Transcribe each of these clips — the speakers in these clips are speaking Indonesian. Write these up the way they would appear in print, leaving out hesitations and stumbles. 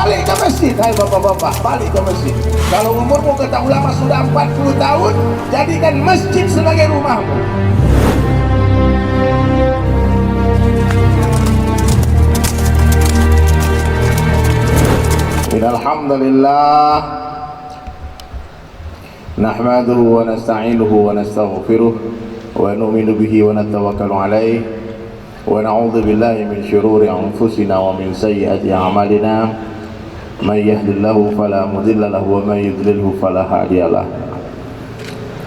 balik ke masjid. Hai bapak-bapak, balik ke masjid. Kalau umurmu kata ulama sudah 40 tahun, jadikan masjid sebagai rumahmu. Alhamdulillah, nahmaduhu wa nasta'inuhu wa nastaghfiruh wa nu'minu bihi wa natawakkalu alayh wa na'udzu billahi min syururi anfusina wa min sayyiati a'malina may yahdihillahu fala mudilla lahu wa may yudlilhu fala hadiyalah.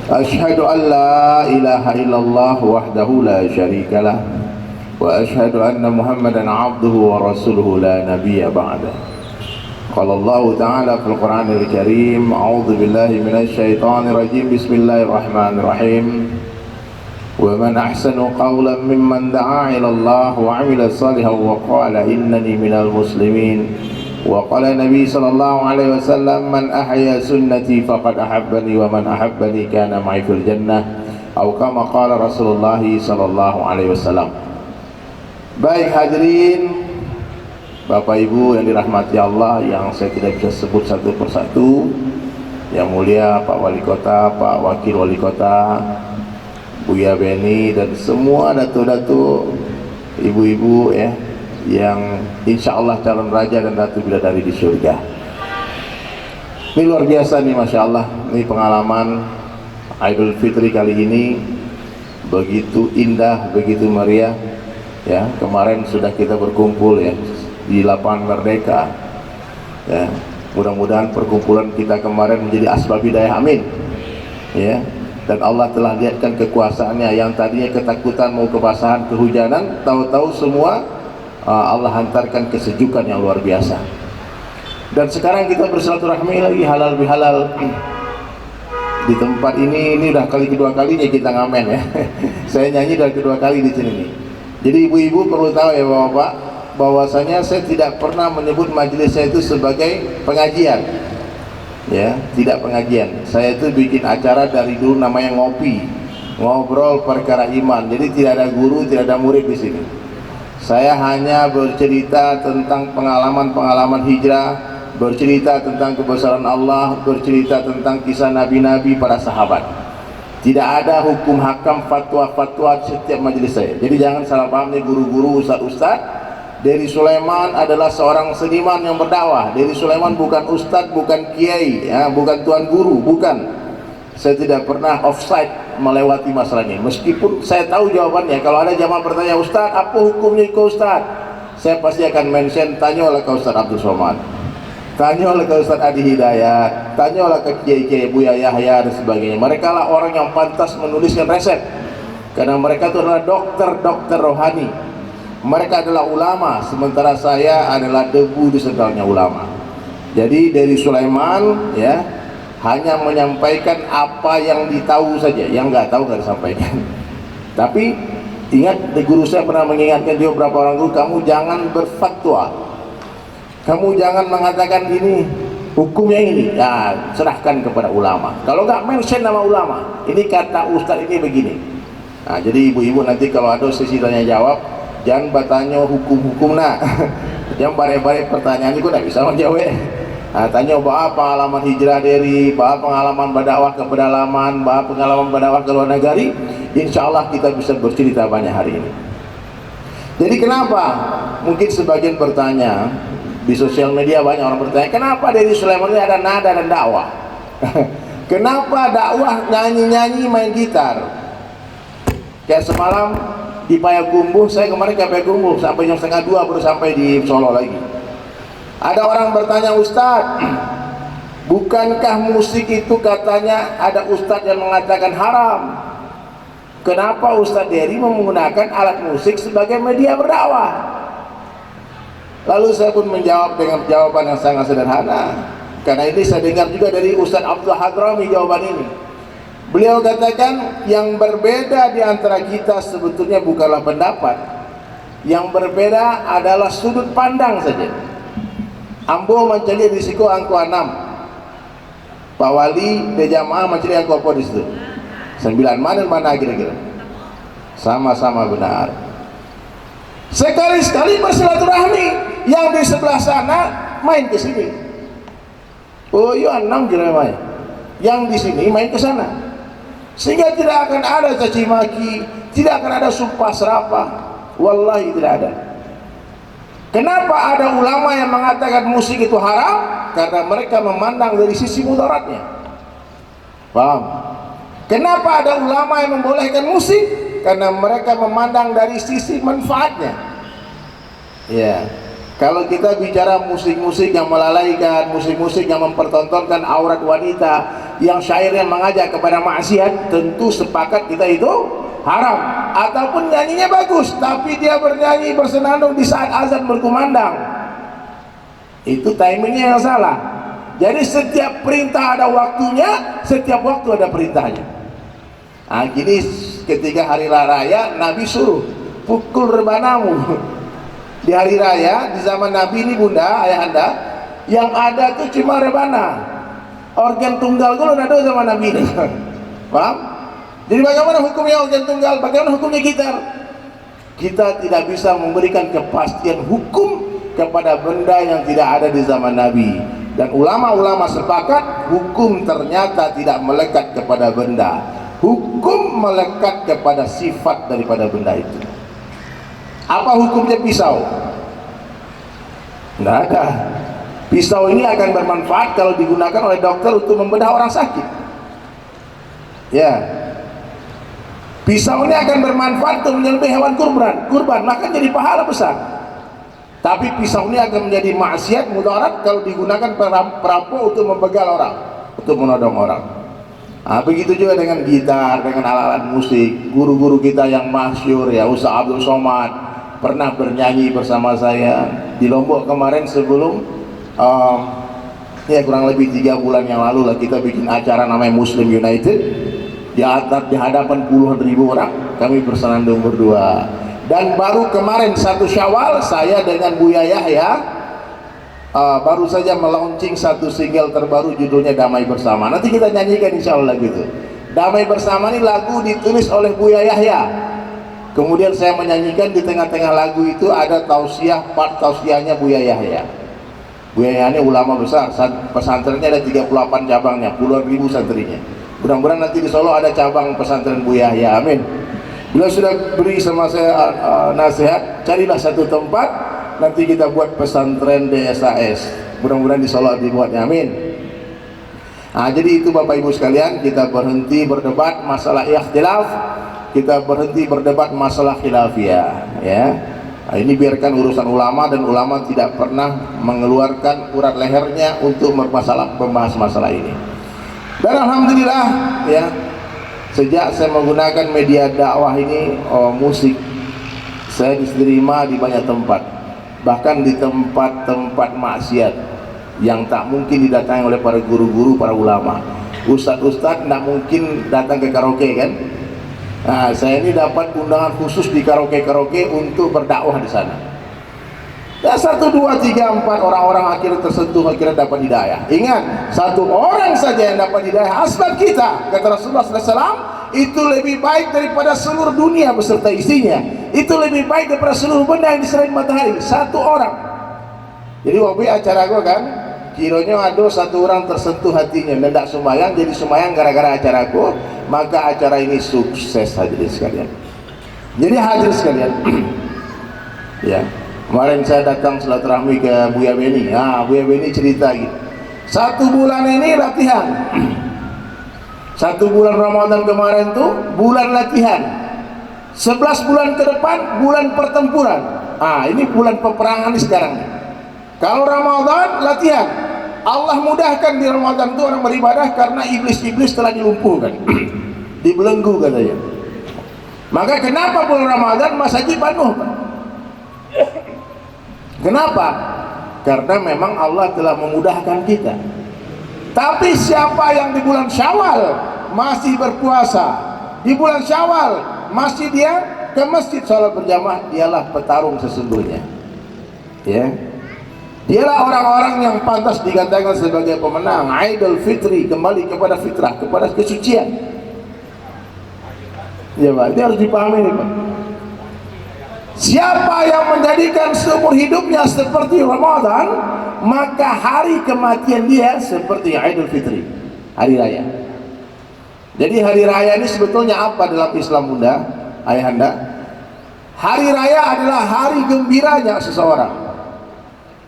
Asyhadu an la ilaha illallah wahdahu la syarikalah wa asyhadu anna Muhammadan 'abduhu wa rasuluhu la nabiyya ba'da. قال الله تعالى في القرآن الكريم أعوذ بالله من الشيطان الرجيم بسم الله الرحمن الرحيم ومن أحسن قولا ممن دعا إلى الله وعمل صالحا وقال إنني من المسلمين وقال النبي صلى الله عليه وسلم من أحيا سنتي فقد أحبني ومن أحبني كان معي في الجنة أو كما قال رسول الله صلى الله عليه وسلم. Baik hadirin, Bapak Ibu yang dirahmati Allah, yang saya tidak bisa sebut satu persatu, yang mulia Pak Wali Kota, Pak Wakil Wali Kota, Buya Beni, dan semua datu-datu, ibu-ibu ya, yang insya Allah calon raja dan datu bidadari di surga. Ini luar biasa nih, Masya Allah. Ini pengalaman Idul Fitri kali ini begitu indah, begitu meriah ya. Kemarin sudah kita berkumpul ya di lapangan Merdeka ya. Mudah-mudahan perkumpulan kita kemarin menjadi asbab hidayah, amin ya. Dan Allah telah lihatkan kekuasaannya, yang tadinya ketakutan mau kebasahan, kehujanan, tahu-tahu semua Allah hantarkan kesejukan yang luar biasa. Dan sekarang kita bersilaturahmi lagi halal bihalal di tempat ini udah kedua kalinya kita ngamen ya. Saya nyanyi udah kedua kali di sini nih. Jadi ibu-ibu perlu tahu ya Bapak, bahwasanya saya tidak pernah menyebut majelis saya itu sebagai pengajian ya, tidak pengajian. Saya itu bikin acara dari dulu namanya ngopi, ngobrol perkara iman. Jadi tidak ada guru, tidak ada murid di sini. Saya hanya bercerita tentang pengalaman-pengalaman hijrah, bercerita tentang kebesaran Allah, bercerita tentang kisah nabi-nabi, para sahabat. Tidak ada hukum hakam, fatwa-fatwa setiap majelis saya. Jadi jangan salah paham nih guru-guru, ustaz-ustaz. Dari Sulaiman adalah seorang seniman yang berdakwah. Dari Sulaiman bukan ustadz, bukan kiai, ya, bukan tuan guru, bukan. Saya tidak pernah offside melewati masalah ini. Meskipun saya tahu jawabannya. Kalau ada jamaah bertanya, Ustadz, apa hukumnya ke Ustadz? Saya pasti akan mention, tanya oleh ke Ustadz Abdul Somad, tanya oleh ke Ustadz Adi Hidayat, tanya oleh ke kiai-kiai Buya Yahya dan sebagainya. Mereka lah orang yang pantas menuliskan resep, karena mereka itu adalah dokter-dokter rohani. Mereka adalah ulama, sementara saya adalah debu di sendalnya ulama. Jadi dari Sulaiman ya, hanya menyampaikan apa yang ditahu saja, yang nggak tahu nggak disampaikan. Tapi ingat, guru saya pernah mengingatkan dia beberapa orang dulu, kamu jangan berfatwa, kamu jangan mengatakan ini hukumnya ini, ya serahkan kepada ulama. Kalau nggak mention nama ulama, ini kata ustadz ini begini. Nah, jadi ibu-ibu nanti kalau ada sesi tanya jawab, jangan bertanya hukum-hukum nah. Jangan bare-bare pertanyaan itu nggak bisa menjawab. Nah, tanya bahwa pengalaman hijrah dari, bahwa pengalaman berdakwah ke pedalaman, bahwa pengalaman berdakwah ke luar negeri. Insya Allah kita bisa bercerita banyak hari ini. Jadi kenapa? Mungkin sebagian bertanya, di sosial media banyak orang bertanya, kenapa dari Sulaiman ini ada nada dan dakwah? Kenapa dakwah nyanyi-nyanyi main gitar? Kayak semalam di Payakumbuh, saya kemarin ke Payakumbuh sampai jam 1:30 baru sampai di Solo lagi. Ada orang bertanya, Ustadz, bukankah musik itu katanya ada ustadz yang mengatakan haram? Kenapa Ustadz Dery menggunakan alat musik sebagai media berdakwah? Lalu saya pun menjawab dengan jawaban yang sangat sederhana, karena ini saya dengar juga dari Ustadz Abdul Hadrami jawaban ini. Beliau katakan, yang berbeda di antara kita sebetulnya bukanlah pendapat, yang berbeda adalah sudut pandang saja. Ambo mencari risiko angko 6, Pak Wali de jamaah mencari angko apa di situ? 9, mana kira-kira? Sama-sama benar. Sekali-sekali bersilaturahmi, yang di sebelah sana main ke sini. Oh iya, 6 kira main. Yang di sini main ke sana. Sehingga tidak akan ada caci maki, tidak akan ada sumpah serapah. Wallahi tidak ada. Kenapa ada ulama yang mengatakan musik itu haram? Karena mereka memandang dari sisi mudaratnya. Paham? Kenapa ada ulama yang membolehkan musik? Karena mereka memandang dari sisi manfaatnya. Ya, kalau kita bicara musik-musik yang melalaikan, musik-musik yang mempertontonkan aurat wanita, yang syairnya mengajak kepada maksiat, tentu sepakat kita itu haram. Ataupun nyanyinya bagus, tapi dia bernyanyi bersenandung di saat azan berkumandang, itu timingnya yang salah. Jadi setiap perintah ada waktunya, setiap waktu ada perintahnya. Nah, gini ketika hari raya Nabi suruh pukul rebanamu. Di hari raya di zaman Nabi ini bunda, ayah anda, yang ada tuh cuma rebana, organ tunggal dulu ada zaman Nabi ini. Paham? Jadi bagaimana hukumnya organ tunggal? Bagaimana hukumnya gitar? Kita tidak bisa memberikan kepastian hukum kepada benda yang tidak ada di zaman Nabi. Dan ulama-ulama sepakat hukum ternyata tidak melekat kepada benda. Hukum melekat kepada sifat daripada benda itu. Apa hukumnya pisau? Tidak ada. Pisau ini akan bermanfaat kalau digunakan oleh dokter untuk membedah orang sakit. Ya. Pisau ini akan bermanfaat untuk menyembelih hewan kurban, maka jadi pahala besar. Tapi pisau ini akan menjadi maksiat mudarat kalau digunakan perampok untuk membegal orang, untuk menodong orang. Nah, begitu juga dengan gitar, dengan alat-alat musik. Guru-guru kita yang masyhur ya, Ustaz Abdul Somad pernah bernyanyi bersama saya di Lombok kemarin sebelum ya kurang lebih 3 bulan yang lalu lah, kita bikin acara namanya Muslim United di hadapan puluhan ribu orang, kami bersenandung berdua. Dan baru kemarin 1 Syawal saya dengan Buya Yahya baru saja melaunching 1 single terbaru, judulnya Damai Bersama. Nanti kita nyanyikan insya Allah gitu. Damai Bersama ini lagu ditulis oleh Buya Yahya. Kemudian saya menyanyikan, di tengah-tengah lagu itu ada tausiah, part tausiahnya Buya Yahya. Buya Yahya ini ulama besar, pesantrennya ada 38 cabangnya, puluhan ribu santrinya. Mudah-mudahan nanti di Solo ada cabang pesantren Buya Yahya, amin. Beliau sudah beri sama saya nasihat, carilah 1 tempat, nanti kita buat pesantren DSAS. Mudah-mudahan di Solo dibuatnya, amin. Nah, jadi itu Bapak Ibu sekalian, kita berhenti berdebat masalah ikhtilaf, kita berhenti berdebat masalah khilafiyah, ya. Nah, ini biarkan urusan ulama, dan ulama tidak pernah mengeluarkan urat lehernya untuk membahas masalah ini. Dan alhamdulillah ya, sejak saya menggunakan media dakwah ini, musik saya diterima di banyak tempat, bahkan di tempat-tempat maksiat yang tak mungkin didatangi oleh para guru-guru, para ulama. Ustadz-ustadz tidak mungkin datang ke karaoke kan. Nah, saya ini dapat undangan khusus di karaoke untuk berdakwah di sana. Ya, 1, 2, 3, 4 orang-orang akhirnya tersentuh, akhirnya dapat hidayah. Ingat, 1 orang saja yang dapat hidayah asbab kita, kata Rasulullah SAW, itu lebih baik daripada seluruh dunia beserta isinya. Itu lebih baik daripada seluruh benda yang di selain matahari. 1 orang. Jadi waktu acara gua kan, kiranya ada 1 orang tersentuh hatinya dan tidak sembahyang, jadi sembahyang gara-gara acaraku, maka acara ini sukses hadirin sekalian. Jadi hadirin sekalian, ya. Kemarin saya datang silaturahmi ke Buya Beni. Nah, Buya Beni cerita gitu. 1 bulan ini latihan. 1 bulan Ramadan kemarin tuh bulan latihan. 11 bulan ke depan bulan pertempuran. Ah, ini bulan peperangan nih sekarang. Kalau Ramadan latihan, Allah mudahkan di Ramadan itu orang beribadah karena iblis-iblis telah dilumpuhkan, dibelenggu katanya. Maka kenapa bulan Ramadan masjid penuh? Kenapa? Karena memang Allah telah memudahkan kita. Tapi siapa yang di bulan Syawal masih berpuasa, di bulan Syawal masih dia ke masjid salat berjamaah, dialah petarung sesungguhnya. Ya. Dialah orang-orang yang pantas dikatakan sebagai pemenang. Idul Fitri, kembali kepada fitrah, kepada kesucian. Ya Pak, ini harus dipahami nih Pak. Siapa yang menjadikan seumur hidupnya seperti Ramadan, maka hari kematian dia seperti Idul Fitri, hari raya. Jadi hari raya ini sebetulnya apa dalam Islam, Bunda, Ayahanda? Hari raya adalah hari gembiranya seseorang.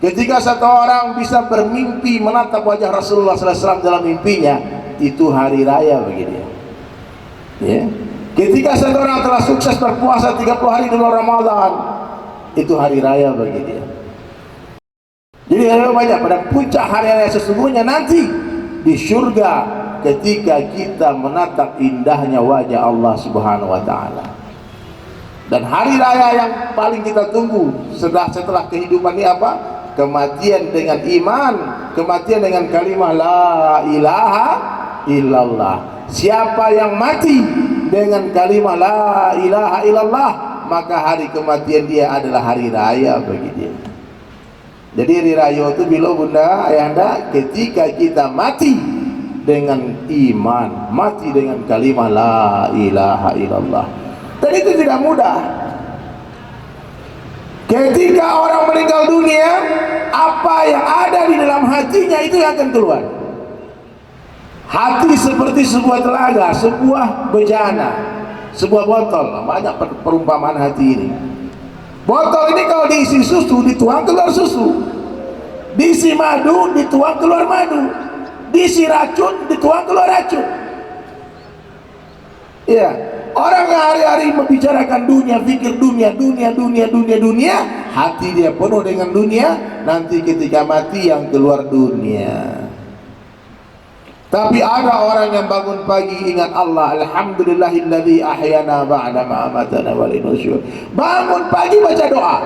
Ketika satu orang bisa bermimpi menatap wajah Rasulullah SAW dalam mimpinya, itu hari raya bagi dia. Ya. Ketika satu orang telah sukses berpuasa 30 hari di bulan Ramadan, itu hari raya bagi dia. Jadi ada banyak pada puncak hari raya sesungguhnya nanti di surga ketika kita menatap indahnya wajah Allah Subhanahu wa taala. Dan hari raya yang paling kita tunggu setelah kehidupan ini apa? Kematian dengan iman, kematian dengan kalimat la ilaha illallah. Siapa yang mati dengan kalimat la ilaha illallah, maka hari kematian dia adalah hari raya bagi dia. Jadi hari raya itu bila, Bunda, Ayahanda, ketika kita mati dengan iman, mati dengan kalimat la ilaha illallah. Dan itu tidak mudah. Ketika orang meninggal dunia, apa yang ada di dalam hatinya itu yang akan keluar. Hati seperti sebuah telaga, sebuah bejana, sebuah botol. Banyak perumpamaan hati ini. Botol ini kalau diisi susu, dituang keluar susu. Diisi madu, dituang keluar madu. Diisi racun, dituang keluar racun. Ya, orang yang hari-hari membicarakan dunia, pikir dunia, hati dia penuh dengan dunia. Nanti ketika mati yang keluar dunia. Tapi ada orang yang bangun pagi ingat Allah, alhamdulillahilladzi ahyana ba'da ma amatana wa linusyur. Bangun pagi baca doa.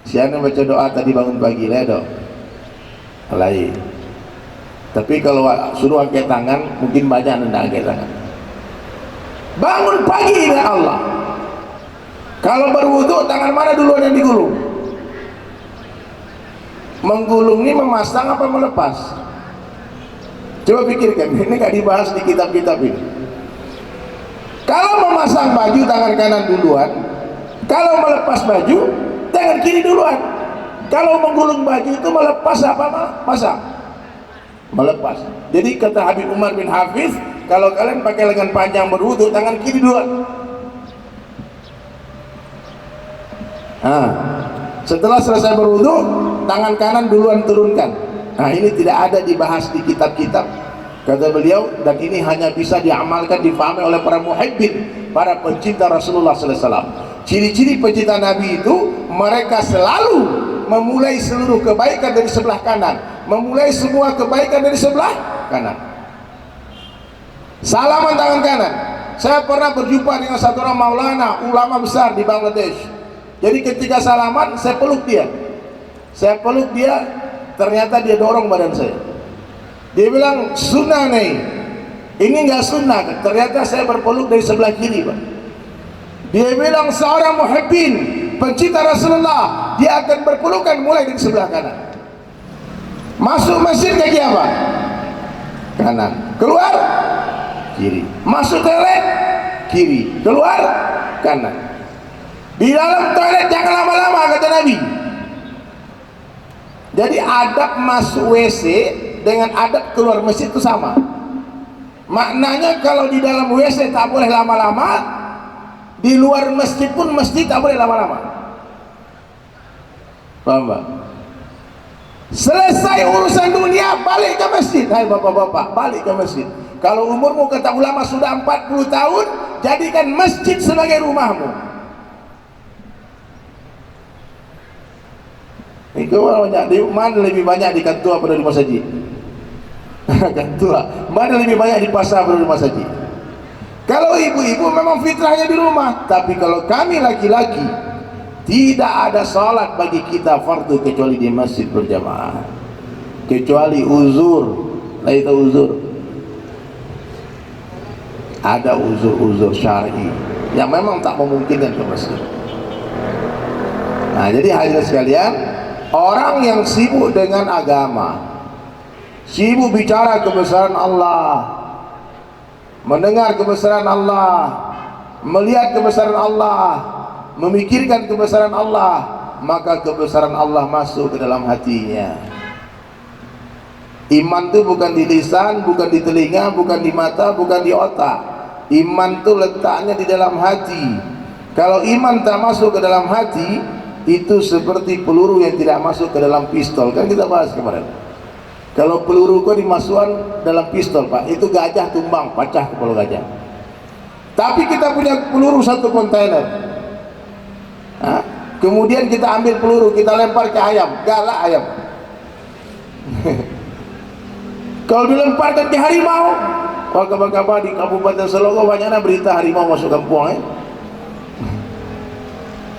Siapa baca doa tadi bangun pagi ledo. Lain. Tapi kalau suruh angkat tangan, mungkin banyak nenda angkat tangan. Bangun pagi ingat Allah. Kalau berwudu, tangan mana duluan yang digulung? Menggulung ini memasang apa melepas? Coba pikirkan, ini gak dibahas di kitab-kitab ini. Kalau memasang baju, tangan kanan duluan. Kalau melepas baju, tangan kiri duluan. Kalau menggulung baju itu melepas apa? Pasang. Melepas. Jadi kata Habib Umar bin Hafiz, kalau kalian pakai lengan panjang berwudu, tangan kiri duluan. Nah, setelah selesai berwudu, tangan kanan duluan turunkan. Nah, ini tidak ada dibahas di kitab-kitab, kata beliau, dan ini hanya bisa diamalkan, difahami oleh para muhibbin, para pencinta Rasulullah SAW. Ciri-ciri pencinta Nabi itu, mereka selalu memulai seluruh kebaikan dari sebelah kanan, memulai semua kebaikan dari sebelah kanan. Salaman tangan kanan. Saya pernah berjumpa dengan satu orang maulana, ulama besar di Bangladesh. Jadi ketika salaman, saya peluk dia. Ternyata dia dorong badan saya. Dia bilang sunnah nih, ini nggak sunnah. Ternyata saya berpeluk dari sebelah kiri, Pak. Dia bilang seorang muhibbin, pencinta Rasulullah, dia akan berpelukan mulai dari sebelah kanan. Masuk masjid kaki apa? Kanan. Keluar kiri. Masuk toilet kiri. Keluar kanan. Di dalam toilet jangan lama-lama, kata Nabi. Jadi adab masuk WC dengan adab keluar masjid itu sama. Maknanya kalau di dalam WC tak boleh lama-lama, di luar masjid pun masjid tak boleh lama-lama. Paham, Pak? Selesai urusan dunia, balik ke masjid. Hai bapak-bapak, balik ke masjid. Kalau umurmu kata ulama sudah 40 tahun, jadikan masjid sebagai rumahmu. Itu banyak di mana lebih banyak di kantor pada di masjid? Kantor. Mana lebih banyak di pasar pada di masjid? Kalau ibu-ibu memang fitrahnya di rumah, tapi kalau kami laki-laki tidak ada salat bagi kita fardu kecuali di masjid berjamaah. Kecuali uzur. Lah itu uzur. Ada uzur-uzur syar'i yang memang tak memungkinkan ke masjid. Nah, jadi hadirin sekalian, orang yang sibuk dengan agama, sibuk bicara kebesaran Allah, mendengar kebesaran Allah, melihat kebesaran Allah, memikirkan kebesaran Allah, maka kebesaran Allah masuk ke dalam hatinya. Iman itu bukan di lisan, bukan di telinga, bukan di mata, bukan di otak. Iman itu letaknya di dalam hati. Kalau iman tak masuk ke dalam hati, itu seperti peluru yang tidak masuk ke dalam pistol. Kan kita bahas kemarin, kalau peluru kau dimasukkan dalam pistol, Pak, itu gajah tumbang, pecah kepala gajah. Tapi kita punya peluru satu kontainer. Hah? Kemudian kita ambil peluru, kita lempar ke ayam, galak ayam. Kalau dilemparkan ke harimau, kabar-kabar di Kabupaten Selangor banyaknya berita harimau masuk kampung.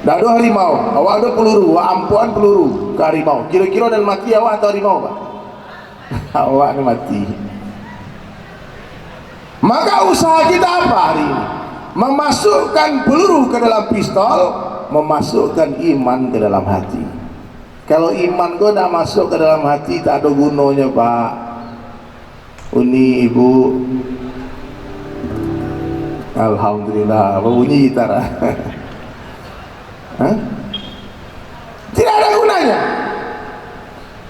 Dah ada harimau, awak ada peluru, ampuan peluru ke harimau. Kira-kira dan mati awak atau harimau, Pak? Awak ni mati. Maka usaha kita apa hari ini? Memasukkan peluru ke dalam pistol, memasukkan iman ke dalam hati. Kalau iman kau dah masuk ke dalam hati, tak ada gunanya, Pak. Uni ibu, alhamdulillah, apa bunyi gitar? Tidak ada gunanya.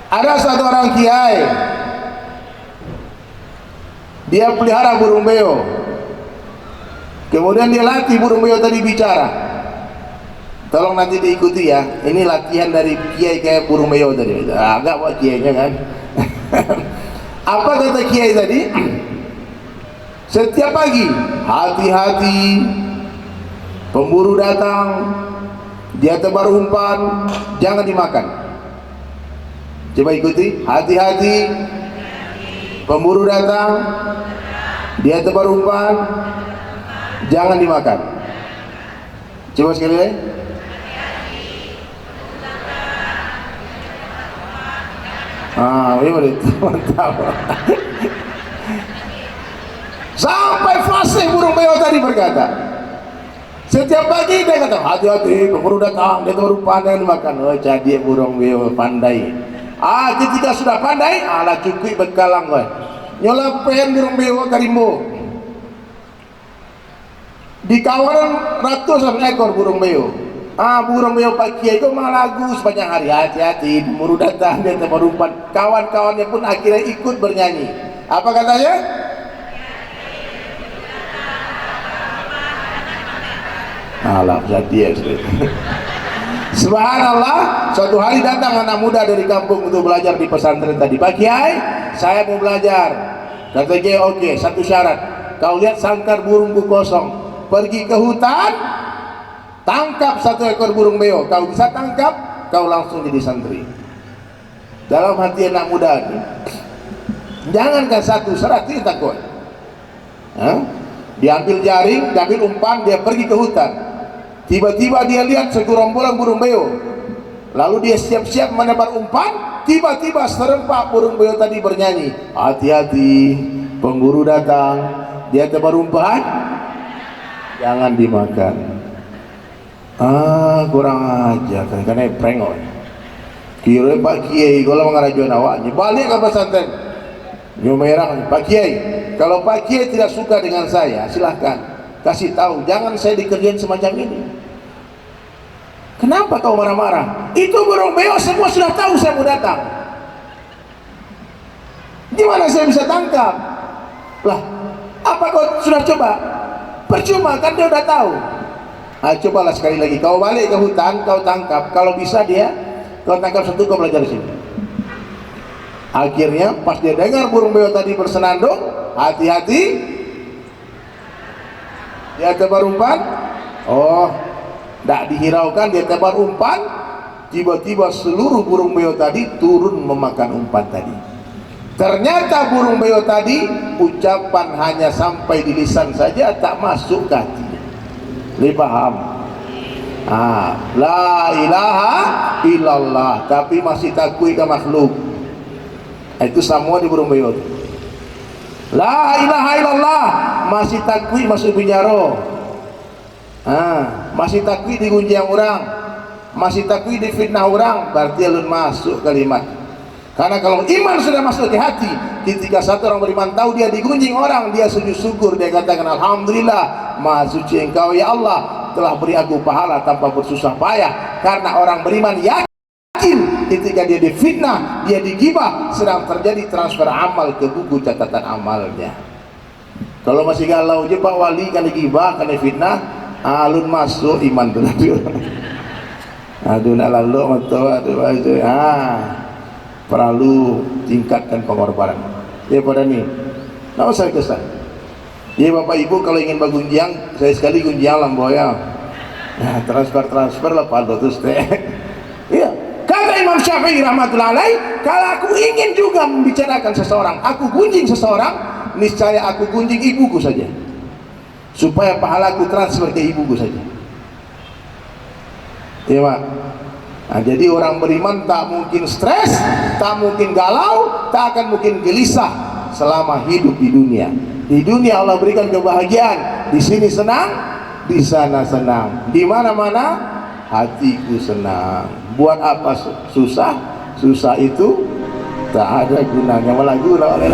Ada satu orang kiai, dia pelihara burung beo. Kemudian dia latih burung beo tadi bicara. Tolong nanti diikuti ya. Ini latihan dari kiai kayak burung beo tadi. Agak buat kiainya kan. Apa kata kiai tadi? Setiap pagi, hati-hati, pemburu datang, dia tebar umpan, jangan dimakan. Coba ikuti, hati-hati, pemburu datang, dia tebar umpan, jangan dimakan. Coba sekali lagi. Ini mantap. Sampai fasih burung beo tadi berkata, setiap pagi dia kata, hati-hati, pemburu datang, dia tebar umpan, jangan dimakan. Oh, jadi burung beo pandai. Ketika sudah pandai, lah cukup bekalang kowe. Nyolapen burung beo karimbo. Di kawanan ratusan ekor burung beo. Burung beo Pak Kiai itu malah lagu sepanjang hari. Hati-hati, pemburu datang, dia tebar umpan. Kawan-kawannya pun akhirnya ikut bernyanyi. Apa katanya? Alah, jadi ya. Subhanallah, suatu hari datang anak muda dari kampung untuk belajar di pesantren tadi. Pak Kiai, saya mau belajar. Kata Kiai, oke, satu syarat. Kau lihat sangkar burungku kosong, pergi ke hutan, tangkap satu ekor burung beo. Kau bisa tangkap, kau langsung jadi santri. Dalam hati anak muda ini, jangankan satu, 100 takut. Diambil jaring, diambil umpan, dia pergi ke hutan. Tiba-tiba dia lihat segerombolan burung beo. Lalu dia siap-siap menebar umpan. Tiba-tiba serempak burung beo tadi bernyanyi, hati-hati, pemburu datang, dia tebar umpan, jangan dimakan. Kurang aja kan, karena prengok. Kira Pak Kiai kalau mengarajuan awaknya balik ke pesantren Nyomerang. Pak Kiai, kalau Pak Kiai tidak suka dengan saya, silahkan kasih tahu, jangan saya dikerjain semacam ini. Kenapa kau marah-marah? Itu burung beo semua sudah tahu saya mau datang. Gimana saya bisa tangkap? Lah, apa kau sudah coba? Percuma kan, dia udah tahu. Cobalah sekali lagi, kau balik ke hutan, kau tangkap. Kalau bisa dia, kau tangkap satu, kau belajar di sini. Akhirnya pas dia dengar burung beo tadi bersenandung, hati-hati, dia tebar umpan. Tak dihiraukan, dia tebar umpan. Tiba-tiba seluruh burung beo tadi turun memakan umpan tadi. Ternyata burung beo tadi ucapan hanya sampai di lisan saja, tak masuk ke hati. Ini paham? La ilaha illallah, tapi masih takui ke makhluk. Itu semua di burung beo. La ilaha illallah, masih takui masuk penjara. Masih takwi digunjing orang, masih takwi difitnah orang, berarti alun masuk kalimat. Karena kalau iman sudah masuk di hati, ketika satu orang beriman tahu dia digunjing orang, dia sujud syukur, dia katakan alhamdulillah, maha suci engkau ya Allah, telah beri aku pahala tanpa bersusah payah. Karena orang beriman yakin ketika dia difitnah, dia digibah, sedang terjadi transfer amal ke buku catatan amalnya. Kalau masih galau je Pak Wali, kan digibah, kan difitnah, alun masuk iman tu. Aduh nak lalu aduh, perlu tingkatkan pengorbanan. Daripada ni, nak usah kesan. Ya Bapak Ibu, kalau ingin bergunjang, saya sekali gunjang lah boya. Nah, transfer lah Pak terus teh. Iya. Kata Imam Syafi'i rahmatullahi alaih, kalau aku ingin juga membicarakan seseorang, aku gunjing seseorang, niscaya aku gunjing ibuku saja, supaya pahalaku transfer ke ibuku saja. Iya Pak. Nah, jadi orang beriman tak mungkin stres, tak mungkin galau, tak akan mungkin gelisah selama hidup di dunia. Di dunia Allah berikan kebahagiaan, di sini senang, di sana senang, di mana-mana hatiku senang. Buat apa susah? Susah itu tak ada gunanya, malah guna oleh